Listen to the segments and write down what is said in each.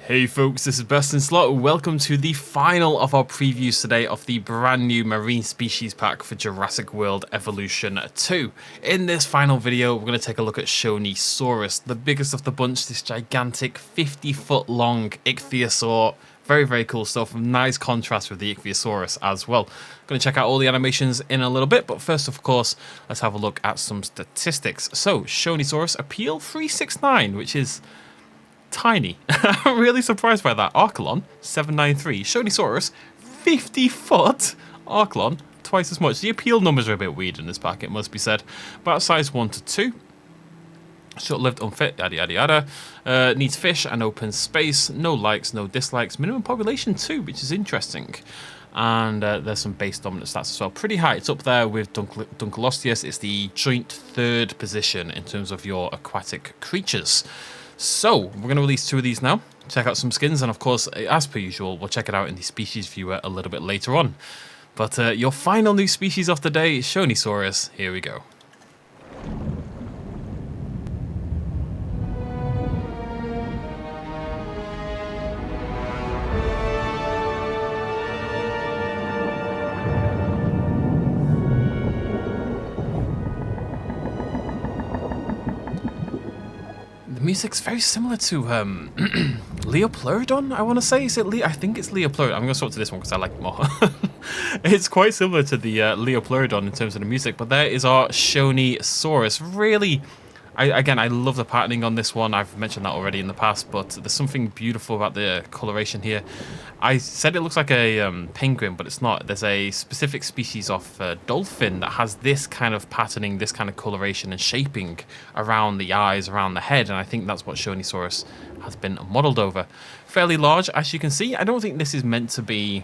Hey folks, this is BestInSlot. Welcome to the final of our previews today of the brand new marine species pack for Jurassic World Evolution 2. In this final video, we're going to take a look at Shonisaurus, the biggest of the bunch, this gigantic 50-foot long Icthyosaur. Very, very cool stuff. Nice contrast with the Icthyosaurus as well. Going to check out all the animations in a little bit, but first, of course, let's have a look at some statistics. So, Shonisaurus, appeal 369, which is tiny. I'm really surprised by that. Archelon, 793. Shonisaurus, 50 foot. Archelon, twice as much. The appeal numbers are a bit weird in this pack, it must be said. About size 1 to 2. Short-lived, unfit, yada yada yada. Needs fish and open space. No likes, no dislikes. Minimum population 2, which is interesting. And there's some base dominant stats as well. Pretty high. It's up there with Dunkleosteus. It's the joint third position in terms of your aquatic creatures. So, we're going to release 2 of these now, check out some skins, and of course, as per usual, we'll check it out in the species viewer a little bit later on. But your final new species of the day is Shonisaurus. Here we go. Music's very similar to Leopleurodon, I want to say. Is it I think it's Leopleurodon. I'm going to swap to this one because I like it more. It's quite similar to the Leopleurodon in terms of the music, but there is our Shonisaurus. Really, I love the patterning on this one. I've mentioned that already in the past, but there's something beautiful about the coloration here. I said it looks like a penguin, but it's not. There's a specific species of dolphin that has this kind of patterning, this kind of coloration and shaping around the eyes, around the head, and I think that's what Shonisaurus has been modeled over. Fairly large, as you can see. I don't think this is meant to be...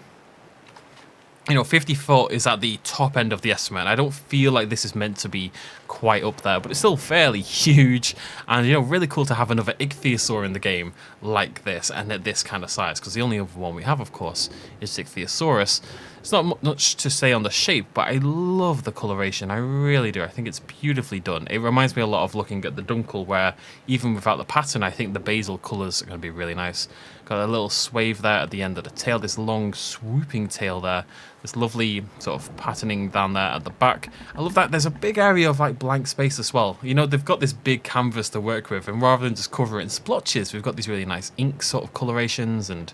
50 foot is at the top end of the estimate. I don't feel like this is meant to be quite up there, but it's still fairly huge. And, really cool to have another Icthyosaur in the game like this and at this kind of size, because the only other one we have, of course, is Icthyosaurus. It's not much to say on the shape, but I love the coloration. I really do. I think it's beautifully done. It reminds me a lot of looking at the Dunkel, where even without the pattern, I think the basal colours are going to be really nice. Got a little swathe there at the end of the tail, this long swooping tail there. This lovely sort of patterning down there at the back. I love that there's a big area of like blank space as well. They've got this big canvas to work with, and rather than just cover it in splotches, we've got these really nice ink sort of colorations and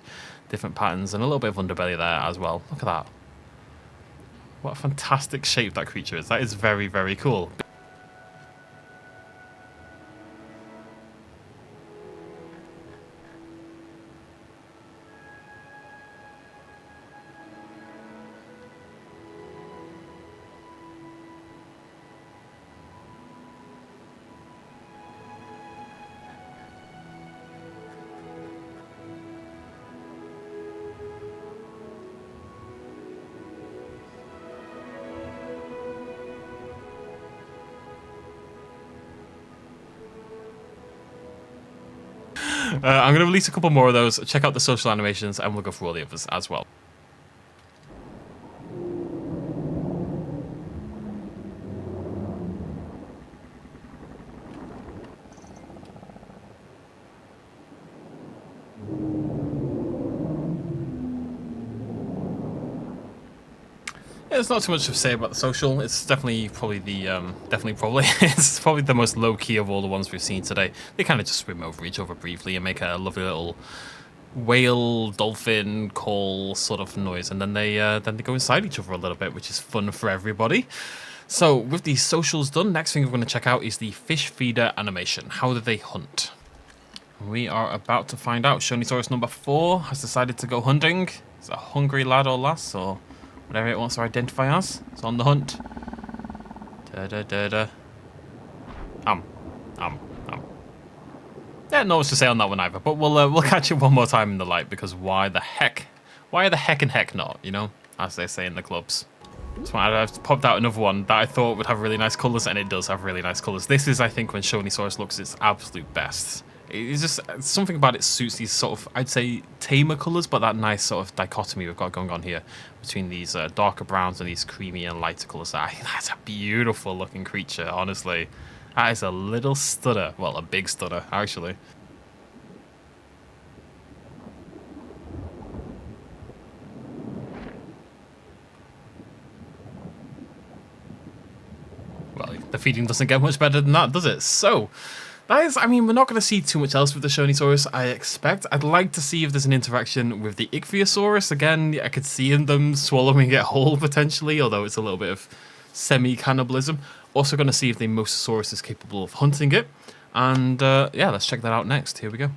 different patterns and a little bit of underbelly there as well. Look at that. What a fantastic shape that creature is. That is very, very cool. I'm going to release a couple more of those, check out the social animations, and we'll go through all the others as well. There's not too much to say about the social. It's definitely probably it's probably the most low key of all the ones we've seen today. They kind of just swim over each other briefly and make a lovely little whale dolphin call sort of noise, and then they go inside each other a little bit, which is fun for everybody. So with the socials done, next thing we're going to check out is the fish feeder animation. How do they hunt? We are about to find out. Shonisaurus number 4 has decided to go hunting. It's a hungry lad or lass, or whatever it wants to identify as. It's on the hunt. Yeah, not much to say on that one either, but we'll catch it one more time in the light, because why the heck and heck not, as they say in the clubs. So I've popped out another one that I thought would have really nice colours, and it does have really nice colours. This is, I think, when Shonisaurus looks its absolute best. It's just something about it suits these sort of, I'd say, tamer colours, but that nice sort of dichotomy we've got going on here between these darker browns and these creamy and lighter colours. That's a beautiful looking creature, honestly. That is a little stutter. Well, a big stutter, actually. The feeding doesn't get much better than that, does it? So, that is, I mean, we're not going to see too much else with the Shonisaurus, I expect. I'd like to see if there's an interaction with the Icthyosaurus. Again, I could see them swallowing it whole, potentially, although it's a little bit of semi-cannibalism. Also going to see if the Mosasaurus is capable of hunting it. And, yeah, let's check that out next. Here we go.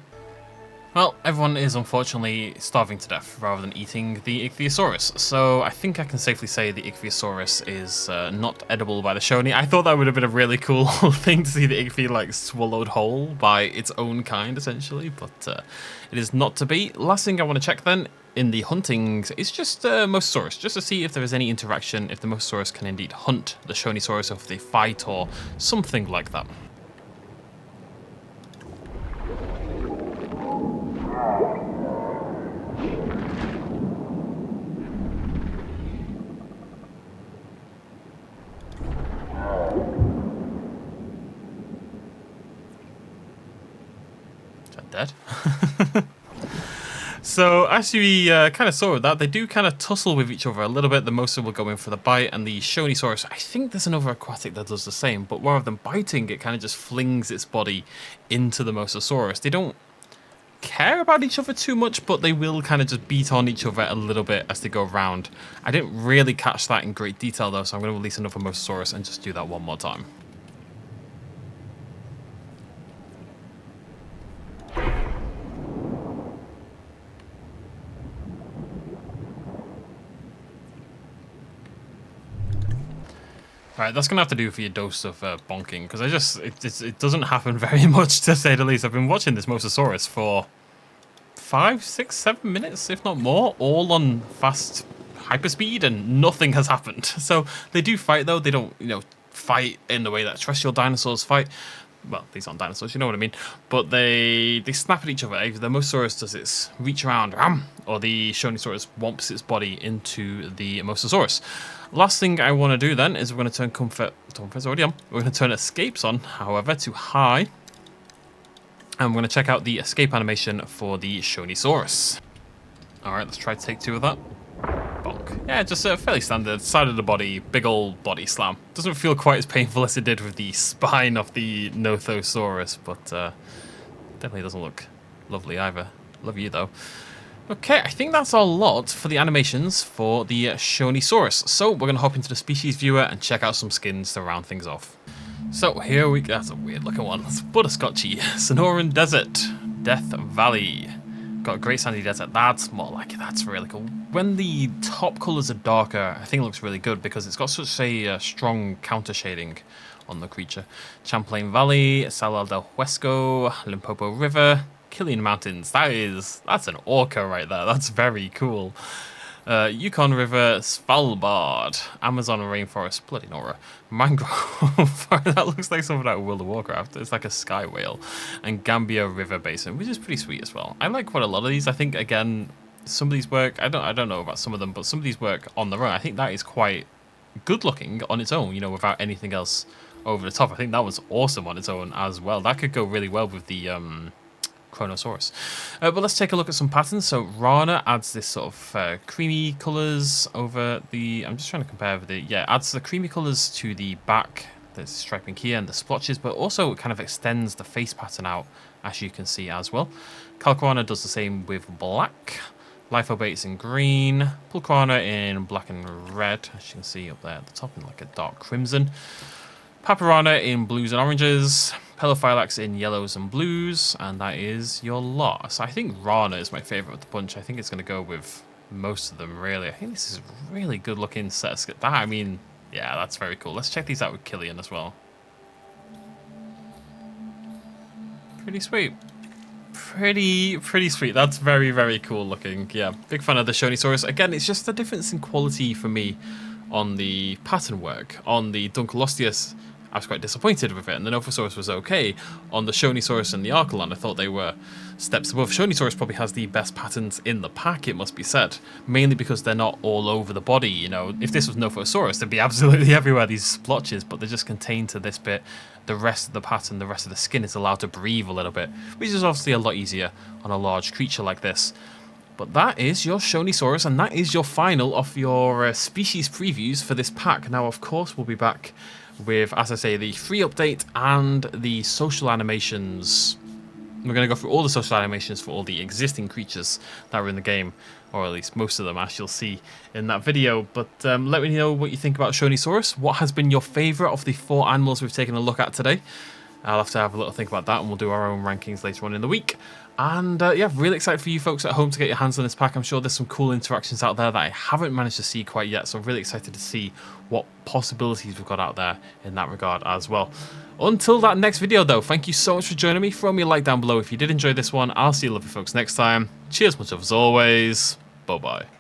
Well, everyone is unfortunately starving to death rather than eating the Icthyosaurus. So I think I can safely say the Icthyosaurus is not edible by the Shoni. I thought that would have been a really cool thing to see the Ichthy like swallowed whole by its own kind, essentially. But it is not to be. Last thing I want to check then in the hunting is just Mosasaurus, just to see if there is any interaction, if the Mosasaurus can indeed hunt the Shonisaurus, or if they fight or something like that. Dead. So as we kind of saw with that, they do kind of tussle with each other a little bit. The Mosa will go in for the bite, and the Shonisaurus, I think there's another aquatic that does the same, but rather than biting, it kind of just flings its body into the Mosasaurus. They don't care about each other too much, but they will kind of just beat on each other a little bit as they go around. I didn't really catch that in great detail though, so I'm going to release another Mosasaurus and just do that one more time. Right, that's gonna have to do for your dose of bonking, because it doesn't happen very much, to say the least. I've been watching this Mosasaurus for 5, 6, 7 minutes, if not more, all on fast hyperspeed, and nothing has happened. So they do fight though. They don't, fight in the way that terrestrial dinosaurs fight. Well, these aren't dinosaurs, you know what I mean. But they snap at each other. Either the Mosasaurus does its reach around, or the Shonisaurus whomps its body into the Mosasaurus. Last thing I want to do then is we're going to turn Comfort's already on. We're going to turn Escapes on, however, to high. And we're going to check out the escape animation for the Shonisaurus. Alright, let's try to take 2 of that. Bonk. Yeah, just a fairly standard side of the body, big old body slam. Doesn't feel quite as painful as it did with the spine of the Nothosaurus, but definitely doesn't look lovely either. Love you though. Okay, I think that's a lot for the animations for the Shonisaurus. So we're going to hop into the species viewer and check out some skins to round things off. So here we go. That's a weird looking one. It's butterscotchy. Sonoran Desert. Death Valley. Got a Great Sandy Desert. That's more like it. That's really cool. When the top colours are darker, I think it looks really good because it's got such a strong counter shading on the creature. Champlain Valley. Salar del Huesco. Limpopo River. Killian Mountains. That's an orca right there. That's very cool. Yukon River, Svalbard, Amazon rainforest, bloody Nora, mangrove. That looks like something out of World of Warcraft. It's like a sky whale, and Gambia River Basin, which is pretty sweet as well. I like quite a lot of these. I think again, some of these work. I don't know about some of them, but some of these work on their own. I think that is quite good looking on its own. Without anything else over the top. I think that was awesome on its own as well. That could go really well with the Chronosaurus. But let's take a look at some patterns. So Rana adds this sort of creamy colours over the... I'm just trying to compare with the... Yeah, adds the creamy colours to the back, the striping here and the splotches, but also it kind of extends the face pattern out, as you can see as well. Calcarana does the same with black. Lithobates in green. Pulcarana in black and red, as you can see up there at the top in like a dark crimson. Paparana in blues and oranges. Pelophylax in yellows and blues, and that is your lot. So I think Rana is my favourite of the bunch. I think it's going to go with most of them, really. I think this is a really good looking set of skins. I mean, yeah, that's very cool. Let's check these out with Killian as well. Pretty sweet. Pretty sweet. That's very, very cool looking. Yeah, big fan of the Shonisaurus. Again, it's just a difference in quality for me on the pattern work. On the Dunkleosteus, I was quite disappointed with it, and the Nothosaurus was okay. On the Shonisaurus and the Archelon, I thought they were steps above. Shonisaurus probably has the best patterns in the pack, it must be said. Mainly because they're not all over the body, If this was Nothosaurus, they'd be absolutely everywhere, these splotches, but they're just contained to this bit. The rest of the pattern, the rest of the skin is allowed to breathe a little bit, which is obviously a lot easier on a large creature like this. But that is your Shonisaurus, and that is your final of your species previews for this pack. Now, of course, we'll be back with, as I say, the free update and the social animations. We're going to go through all the social animations for all the existing creatures that are in the game, or at least most of them, as you'll see in that video. But let me know what you think about Shonisaurus. What has been your favourite of the 4 animals we've taken a look at today? I'll have to have a little think about that, and we'll do our own rankings later on in the week. And yeah, really excited for you folks at home to get your hands on this pack. I'm sure there's some cool interactions out there that I haven't managed to see quite yet, so I'm really excited to see what possibilities we've got out there in that regard as well. Until that next video though, thank you so much for joining me. Throw me a like down below if you did enjoy this one. I'll see you lovely folks next time. Cheers much love as always. Bye bye.